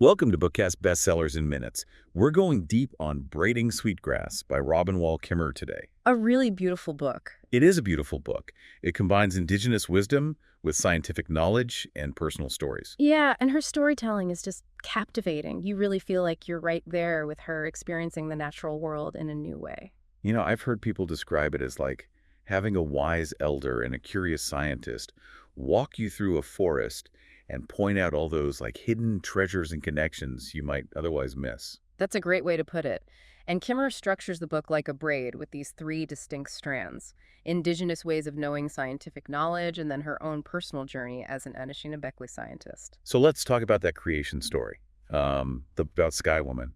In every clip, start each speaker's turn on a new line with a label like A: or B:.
A: Welcome to Bookcast Bestsellers in Minutes. We're going deep on Braiding Sweetgrass by Robin Wall Kimmerer today.
B: A really beautiful book.
A: It is a beautiful book. It combines indigenous wisdom with scientific knowledge and personal stories.
B: Yeah, and her storytelling is just captivating. You really feel like you're right there with her experiencing the natural world in a new way.
A: I've heard people describe it as like having a wise elder and a curious scientist walk you through a forest and point out all those like hidden treasures and connections you might otherwise miss.
B: That's a great way to put it. And Kimmerer structures the book like a braid with these three distinct strands: indigenous ways of knowing scientific knowledge, and then her own personal journey as an Anishinaabe scientist.
A: So let's talk about that creation story, about Sky Woman.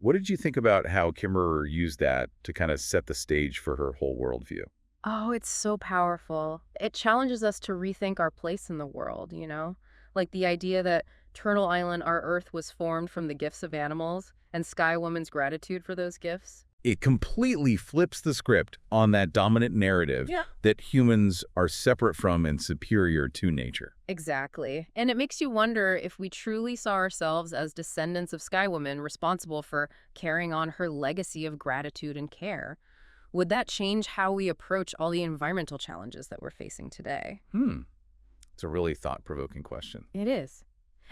A: What did you think about how Kimmerer used that to kind of set the stage for her whole worldview?
B: Oh, it's so powerful. It challenges us to rethink our place in the world, Like the idea that Turtle Island, our Earth, was formed from the gifts of animals, and Sky Woman's gratitude for those gifts.
A: It completely flips the script on that dominant narrative
B: Yeah.
A: that humans are separate from and superior to nature.
B: Exactly. And it makes you wonder if we truly saw ourselves as descendants of Sky Woman responsible for carrying on her legacy of gratitude and care. Would that change how we approach all the environmental challenges that we're facing today?
A: It's a really thought-provoking question.
B: It is.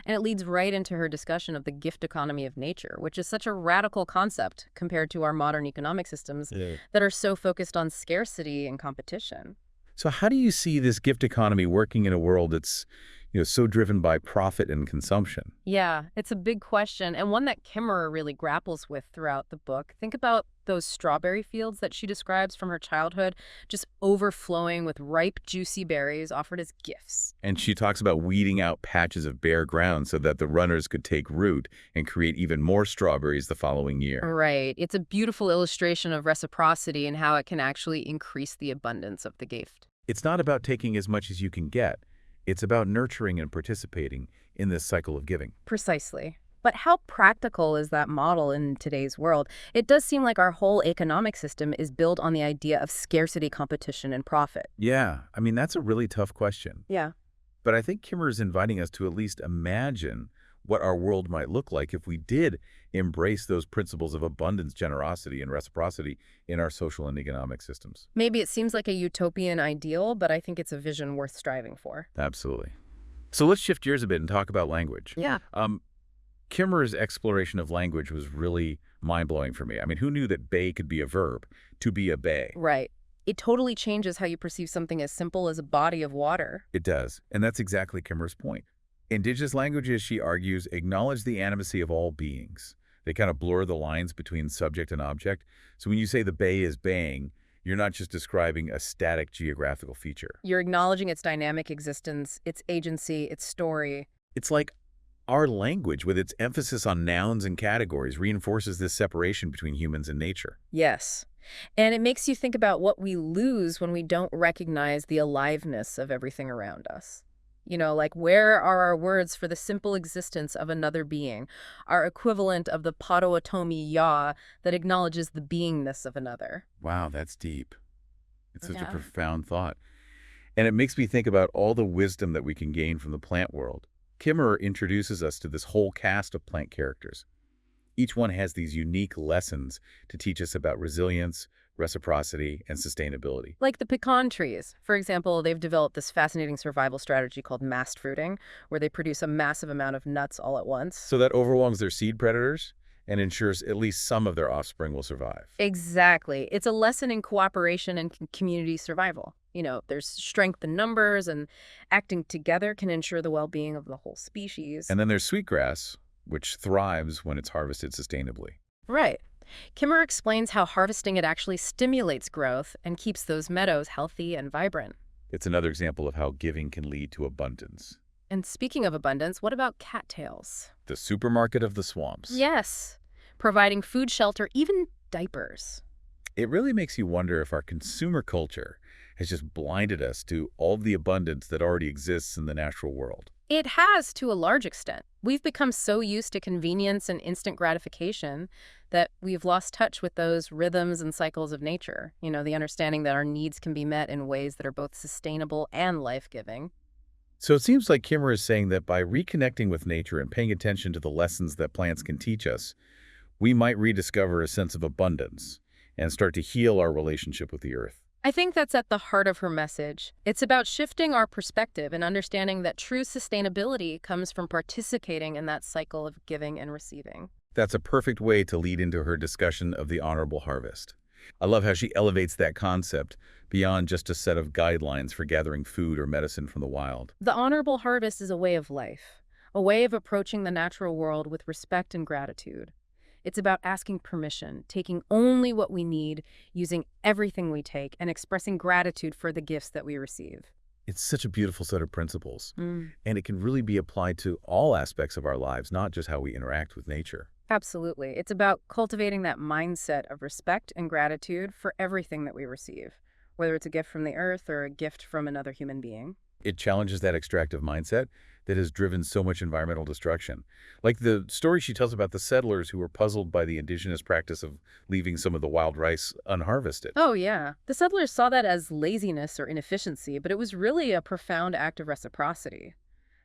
B: And it leads right into her discussion of the gift economy of nature, which is such a radical concept compared to our modern economic systems
A: Yeah.
B: that are so focused on scarcity and competition.
A: So how do you see this gift economy working in a world that's, so driven by profit and consumption?
B: Yeah, it's a big question, and one that Kimmerer really grapples with throughout the book. Think about those strawberry fields that she describes from her childhood, just overflowing with ripe, juicy berries offered as gifts.
A: And she talks about weeding out patches of bare ground so that the runners could take root and create even more strawberries the following year.
B: Right. It's a beautiful illustration of reciprocity and how it can actually increase the abundance of the gift.
A: It's not about taking as much as you can get. It's about nurturing and participating in this cycle of giving.
B: Precisely. But how practical is that model in today's world? It does seem like our whole economic system is built on the idea of scarcity, competition, and profit.
A: Yeah, that's a really tough question.
B: Yeah.
A: But I think Kimmer is inviting us to at least imagine what our world might look like if we did embrace those principles of abundance, generosity, and reciprocity in our social and economic systems.
B: Maybe it seems like a utopian ideal, but I think it's a vision worth striving for.
A: Absolutely. So let's shift gears a bit and talk about language.
B: Yeah.
A: Kimmerer's exploration of language was really mind-blowing for me. Who knew that bay could be a verb, to be a bay?
B: Right. It totally changes how you perceive something as simple as a body of water.
A: It does, and that's exactly Kimmerer's point. Indigenous languages, she argues, acknowledge the animacy of all beings. They kind of blur the lines between subject and object. So when you say the bay is baying, you're not just describing a static geographical feature.
B: You're acknowledging its dynamic existence, its agency, its story.
A: It's like our language, with its emphasis on nouns and categories, reinforces this separation between humans and nature.
B: Yes. And it makes you think about what we lose when we don't recognize the aliveness of everything around us. Like, where are our words for the simple existence of another being, our equivalent of the Potawatomi ya that acknowledges the beingness of another?
A: Wow, that's deep. It's such a
B: Yeah.
A: profound thought. And it makes me think about all the wisdom that we can gain from the plant world. Kimmerer introduces us to this whole cast of plant characters. Each one has these unique lessons to teach us about resilience, reciprocity, and sustainability.
B: Like the pecan trees. For example, they've developed this fascinating survival strategy called massed fruiting, where they produce a massive amount of nuts all at once.
A: So that overwhelms their seed predators and ensures at least some of their offspring will survive.
B: Exactly. It's a lesson in cooperation and community survival. There's strength in numbers, and acting together can ensure the well-being of the whole species.
A: And then there's sweetgrass, which thrives when it's harvested sustainably.
B: Right. Kimmerer explains how harvesting it actually stimulates growth and keeps those meadows healthy and vibrant.
A: It's another example of how giving can lead to abundance.
B: And speaking of abundance, what about cattails?
A: The supermarket of the swamps.
B: Yes, providing food, shelter, even diapers.
A: It really makes you wonder if our consumer culture has just blinded us to all the abundance that already exists in the natural world.
B: It has, to a large extent. We've become so used to convenience and instant gratification that we've lost touch with those rhythms and cycles of nature. The understanding that our needs can be met in ways that are both sustainable and life-giving.
A: So it seems like Kimmer is saying that by reconnecting with nature and paying attention to the lessons that plants can teach us, we might rediscover a sense of abundance and start to heal our relationship with the earth.
B: I think that's at the heart of her message. It's about shifting our perspective and understanding that true sustainability comes from participating in that cycle of giving and receiving.
A: That's a perfect way to lead into her discussion of the honorable harvest. I love how she elevates that concept beyond just a set of guidelines for gathering food or medicine from the wild.
B: The honorable harvest is a way of life, a way of approaching the natural world with respect and gratitude. It's about asking permission, taking only what we need, using everything we take, and expressing gratitude for the gifts that we receive.
A: It's such a beautiful set of principles,
B: Mm.
A: and it can really be applied to all aspects of our lives, not just how we interact with nature.
B: Absolutely. It's about cultivating that mindset of respect and gratitude for everything that we receive, whether it's a gift from the earth or a gift from another human being.
A: It challenges that extractive mindset that has driven so much environmental destruction. Like the story she tells about the settlers who were puzzled by the indigenous practice of leaving some of the wild rice unharvested.
B: Oh, yeah. The settlers saw that as laziness or inefficiency, but it was really a profound act of reciprocity.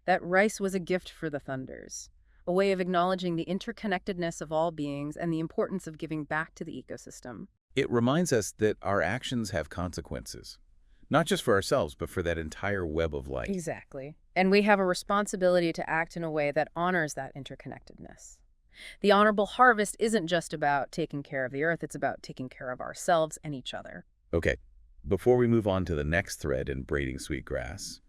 B: That rice was a gift for the thunders, a way of acknowledging the interconnectedness of all beings and the importance of giving back to the ecosystem.
A: It reminds us that our actions have consequences, not just for ourselves, but for that entire web of life.
B: Exactly. And we have a responsibility to act in a way that honors that interconnectedness. The honorable harvest isn't just about taking care of the earth, it's about taking care of ourselves and each other.
A: Okay, before we move on to the next thread in Braiding Sweetgrass,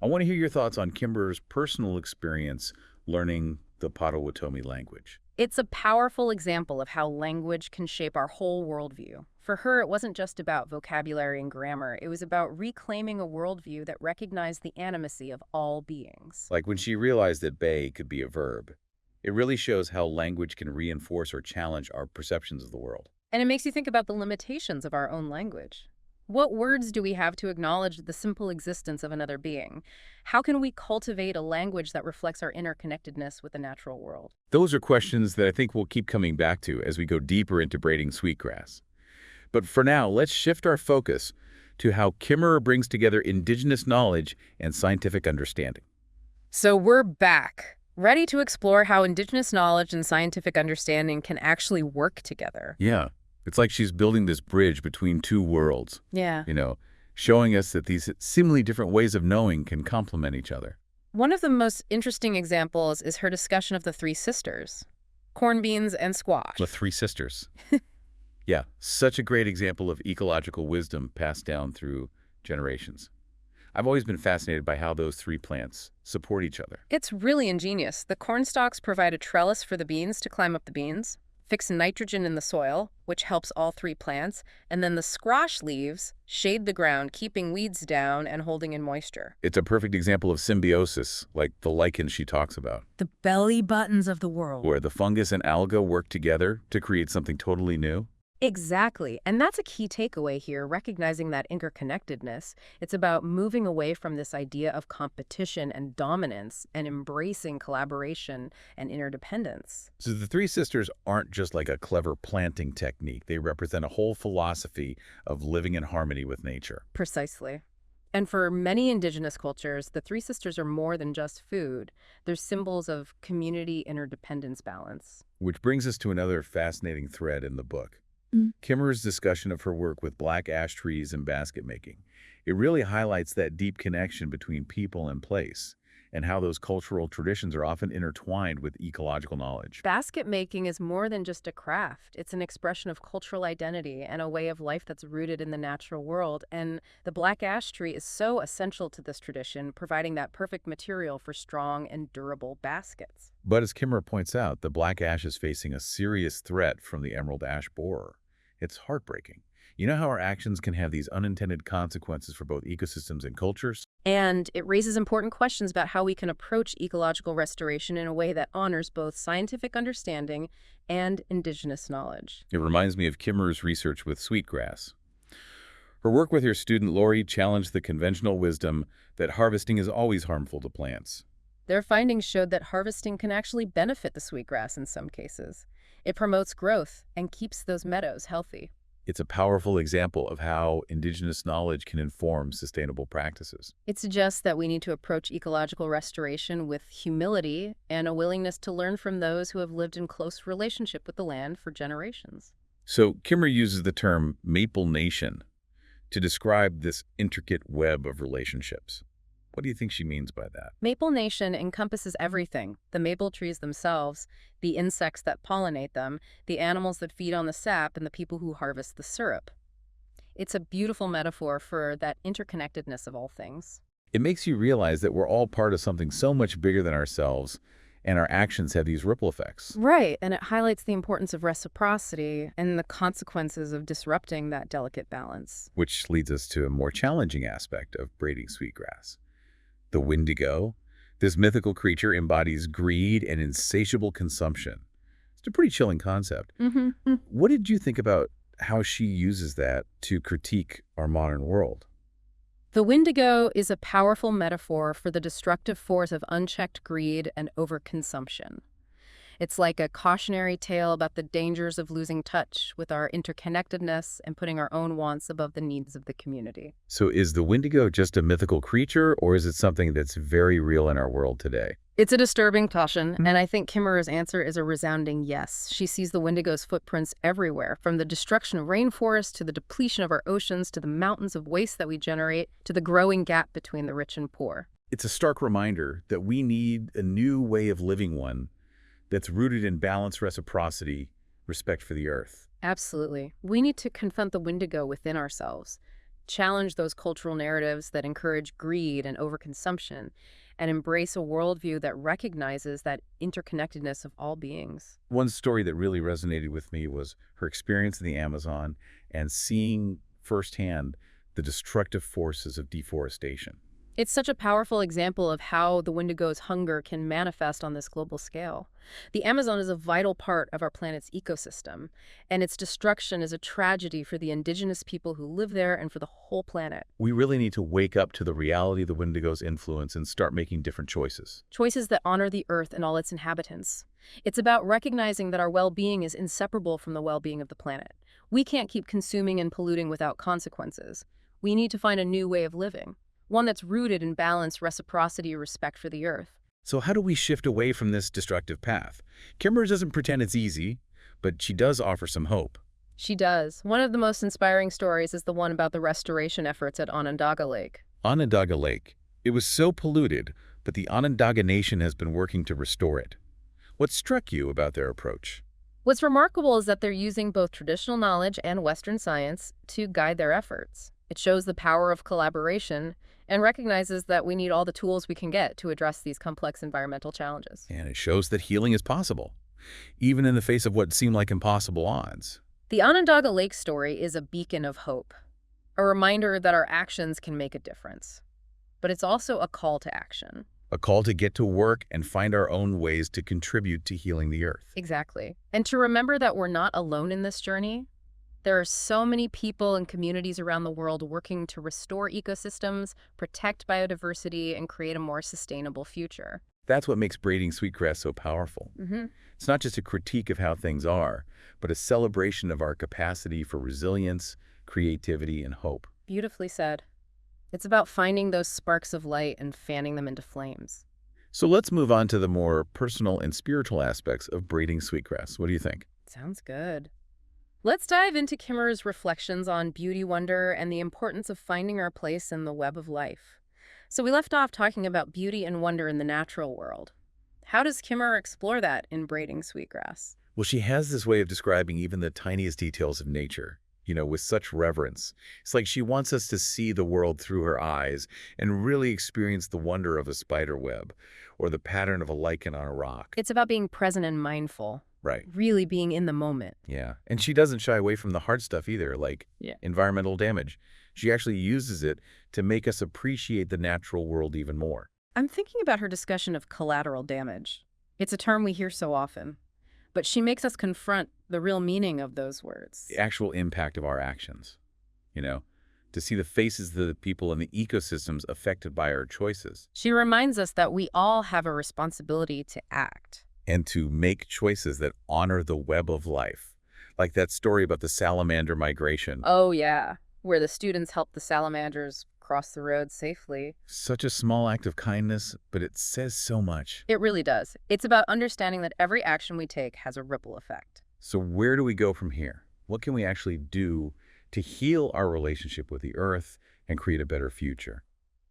A: I want to hear your thoughts on Kimber's personal experience learning the Potawatomi language.
B: It's a powerful example of how language can shape our whole worldview. For her, it wasn't just about vocabulary and grammar. It was about reclaiming a worldview that recognized the animacy of all beings.
A: Like when she realized that bay could be a verb, it really shows how language can reinforce or challenge our perceptions of the world.
B: And it makes you think about the limitations of our own language. What words do we have to acknowledge the simple existence of another being? How can we cultivate a language that reflects our interconnectedness with the natural world?
A: Those are questions that I think we'll keep coming back to as we go deeper into Braiding Sweetgrass. But for now, let's shift our focus to how Kimmerer brings together indigenous knowledge and scientific understanding.
B: So we're back, ready to explore how indigenous knowledge and scientific understanding can actually work together.
A: Yeah, it's like she's building this bridge between two worlds,
B: Yeah.
A: showing us that these seemingly different ways of knowing can complement each other.
B: One of the most interesting examples is her discussion of the three sisters, corn, beans, and squash.
A: The three sisters. Yeah, such a great example of ecological wisdom passed down through generations. I've always been fascinated by how those three plants support each other.
B: It's really ingenious. The corn stalks provide a trellis for the beans to climb up the beans, fix nitrogen in the soil, which helps all three plants, and then the squash leaves shade the ground, keeping weeds down and holding in moisture.
A: It's a perfect example of symbiosis, like the lichen she talks about,
B: The belly buttons of the world.
A: where the fungus and alga work together to create something totally new.
B: Exactly. And that's a key takeaway here, recognizing that interconnectedness. It's about moving away from this idea of competition and dominance and embracing collaboration and interdependence.
A: So the three sisters aren't just like a clever planting technique. They represent a whole philosophy of living in harmony with nature.
B: Precisely. And for many indigenous cultures, the three sisters are more than just food. They're symbols of community interdependence balance.
A: Which brings us to another fascinating thread in the book. Kimmerer's discussion of her work with black ash trees and basket making. It really highlights that deep connection between people and place, and how those cultural traditions are often intertwined with ecological knowledge.
B: Basket making is more than just a craft. It's an expression of cultural identity and a way of life that's rooted in the natural world. And the black ash tree is so essential to this tradition, providing that perfect material for strong and durable baskets.
A: But as Kimmerer points out, the black ash is facing a serious threat from the emerald ash borer. It's heartbreaking. You know how our actions can have these unintended consequences for both ecosystems and cultures?
B: And it raises important questions about how we can approach ecological restoration in a way that honors both scientific understanding and indigenous knowledge.
A: It reminds me of Kimmerer's research with sweetgrass. Her work with her student Lori challenged the conventional wisdom that harvesting is always harmful to plants.
B: Their findings showed that harvesting can actually benefit the sweetgrass in some cases. It promotes growth and keeps those meadows healthy.
A: It's a powerful example of how Indigenous knowledge can inform sustainable practices.
B: It suggests that we need to approach ecological restoration with humility and a willingness to learn from those who have lived in close relationship with the land for generations.
A: So Kimmerer uses the term Maple Nation to describe this intricate web of relationships. What do you think she means by that?
B: Maple Nation encompasses everything: the maple trees themselves, the insects that pollinate them, the animals that feed on the sap, and the people who harvest the syrup. It's a beautiful metaphor for that interconnectedness of all things.
A: It makes you realize that we're all part of something so much bigger than ourselves, and our actions have these ripple effects.
B: Right, and it highlights the importance of reciprocity and the consequences of disrupting that delicate balance.
A: Which leads us to a more challenging aspect of braiding sweetgrass. The Wendigo, this mythical creature, embodies greed and insatiable consumption. It's a pretty chilling concept. What did you think about how she uses that to critique our modern world?
B: The Wendigo is a powerful metaphor for the destructive force of unchecked greed and overconsumption. It's like a cautionary tale about the dangers of losing touch with our interconnectedness and putting our own wants above the needs of the community.
A: So is the Wendigo just a mythical creature, or is it something that's very real in our world today?
B: It's a disturbing caution, and I think Kimmerer's answer is a resounding yes. She sees the Wendigo's footprints everywhere, from the destruction of rainforests to the depletion of our oceans to the mountains of waste that we generate to the growing gap between the rich and poor.
A: It's a stark reminder that we need a new way of living, one that's rooted in balance, reciprocity, respect for the earth.
B: Absolutely. We need to confront the Wendigo within ourselves, challenge those cultural narratives that encourage greed and overconsumption, and embrace a worldview that recognizes that interconnectedness of all beings.
A: One story that really resonated with me was her experience in the Amazon and seeing firsthand the destructive forces of deforestation.
B: It's such a powerful example of how the Wendigo's hunger can manifest on this global scale. The Amazon is a vital part of our planet's ecosystem, and its destruction is a tragedy for the indigenous people who live there and for the whole planet.
A: We really need to wake up to the reality of the Wendigo's influence and start making different choices.
B: Choices that honor the earth and all its inhabitants. It's about recognizing that our well-being is inseparable from the well-being of the planet. We can't keep consuming and polluting without consequences. We need to find a new way of living, one that's rooted in balance, reciprocity, respect for the earth.
A: So how do we shift away from this destructive path? Kimmerer doesn't pretend it's easy, but she does offer some hope.
B: She does. One of the most inspiring stories is the one about the restoration efforts at Onondaga Lake.
A: Onondaga Lake. It was so polluted, but the Onondaga Nation has been working to restore it. What struck you about their approach?
B: What's remarkable is that they're using both traditional knowledge and Western science to guide their efforts. It shows the power of collaboration and recognizes that we need all the tools we can get to address these complex environmental challenges.
A: And it shows that healing is possible, even in the face of what seem like impossible odds.
B: The Onondaga Lake story is a beacon of hope, a reminder that our actions can make a difference. But it's also a call to action.
A: A call to get to work and find our own ways to contribute to healing the earth.
B: Exactly. And to remember that we're not alone in this journey. There are so many people and communities around the world working to restore ecosystems, protect biodiversity, and create a more sustainable future.
A: That's what makes Braiding Sweetgrass so powerful. It's not just a critique of how things are, but a celebration of our capacity for resilience, creativity, and hope.
B: Beautifully said. It's about finding those sparks of light and fanning them into flames.
A: So let's move on to the more personal and spiritual aspects of Braiding Sweetgrass. What do you think?
B: Sounds good. Let's dive into Kimmerer's reflections on beauty, wonder, and the importance of finding our place in the web of life. So we left off talking about beauty and wonder in the natural world. How does Kimmerer explore that in Braiding Sweetgrass?
A: Well, she has this way of describing even the tiniest details of nature, with such reverence. It's like she wants us to see the world through her eyes and really experience the wonder of a spider web or the pattern of a lichen on a rock.
B: It's about being present and mindful.
A: Right.
B: Really being in the moment.
A: Yeah. And she doesn't shy away from the hard stuff either, like environmental damage. She actually uses it to make us appreciate the natural world even more.
B: I'm thinking about her discussion of collateral damage. It's a term we hear so often, but she makes us confront the real meaning of those words.
A: The actual impact of our actions, to see the faces of the people and the ecosystems affected by our choices.
B: She reminds us that we all have a responsibility to act.
A: And to make choices that honor the web of life, Like that story about the salamander migration.
B: Oh, yeah, where the students help the salamanders cross the road safely.
A: Such a small act of kindness, but it says so much.
B: It really does. It's about understanding that every action we take has a ripple effect.
A: So where do we go from here? What can we actually do to heal our relationship with the earth and create a better future?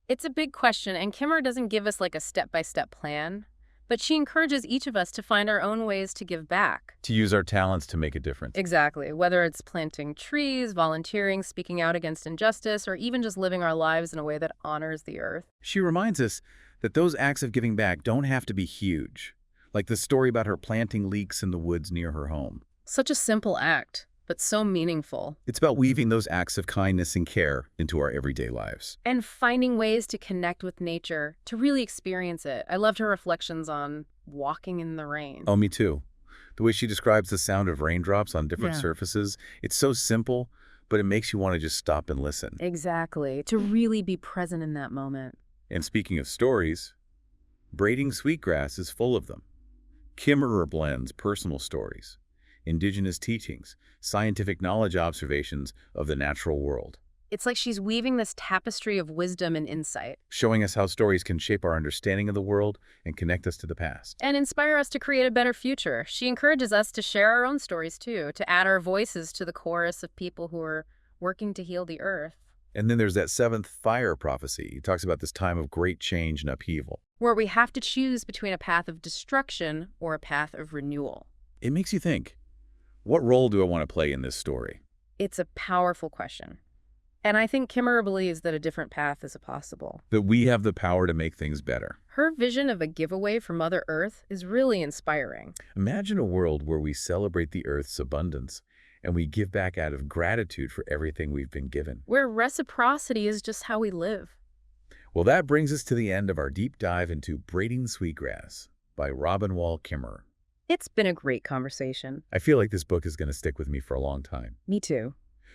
B: It's a big question, and Kimmerer doesn't give us like a step-by-step plan, but she encourages each of us to find our own ways to give back.
A: To use our talents to make a difference.
B: Exactly. Whether it's planting trees, volunteering, speaking out against injustice, or even just living our lives in a way that honors the earth.
A: She reminds us that those acts of giving back don't have to be huge, like the story about her planting leeks in the woods near her home.
B: Such a simple act, but so meaningful.
A: It's about weaving those acts of kindness and care into our everyday lives.
B: And finding ways to connect with nature, to really experience it. I loved her reflections on walking in the rain.
A: Oh, me too. The way she describes the sound of raindrops on different surfaces, it's so simple, but it makes you want to just stop and listen.
B: Exactly. To really be present in that moment.
A: And speaking of stories, Braiding Sweetgrass is full of them. Kimmerer blends personal stories, Indigenous teachings, scientific knowledge observations of the natural world,
B: It's like she's weaving this tapestry of wisdom and insight.
A: showing us how stories can shape our understanding of the world and connect us to the past.
B: And inspire us to create a better future. She encourages us to share our own stories too, to add our voices to the chorus of people who are working to heal the earth.
A: And then there's that seventh fire prophecy. It talks about this time of great change and upheaval.
B: Where we have to choose between a path of destruction or a path of renewal.
A: It makes you think, what role do I want to play in this story?
B: It's a powerful question. And I think Kimmerer believes that a different path is possible.
A: That we have the power to make things better.
B: Her vision of a giveaway for Mother Earth is really inspiring.
A: Imagine a world where we celebrate the Earth's abundance and we give back out of gratitude for everything we've been given.
B: Where reciprocity is just how we live.
A: Well, that brings us to the end of our deep dive into Braiding Sweetgrass by Robin Wall Kimmerer.
B: It's been a great conversation.
A: I feel like this book is going to stick with me for a long time.
B: Me too.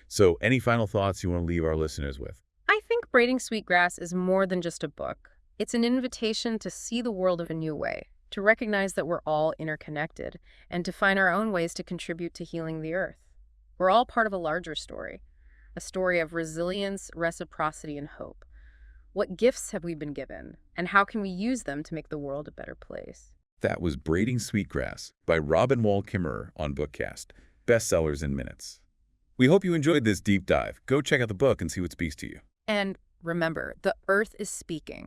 A: So, any final thoughts you want to leave our listeners with?
B: I think Braiding Sweetgrass is more than just a book. It's an invitation to see the world in a new way, to recognize that we're all interconnected, and to find our own ways to contribute to healing the earth. We're all part of a larger story, a story of resilience, reciprocity, and hope. What gifts have we been given, and how can we use them to make the world a better place?
A: That was Braiding Sweetgrass by Robin Wall Kimmerer on Bookcast. Bestsellers in minutes. We hope you enjoyed this deep dive. Go check out the book and see what speaks to you.
B: And remember, the earth is speaking.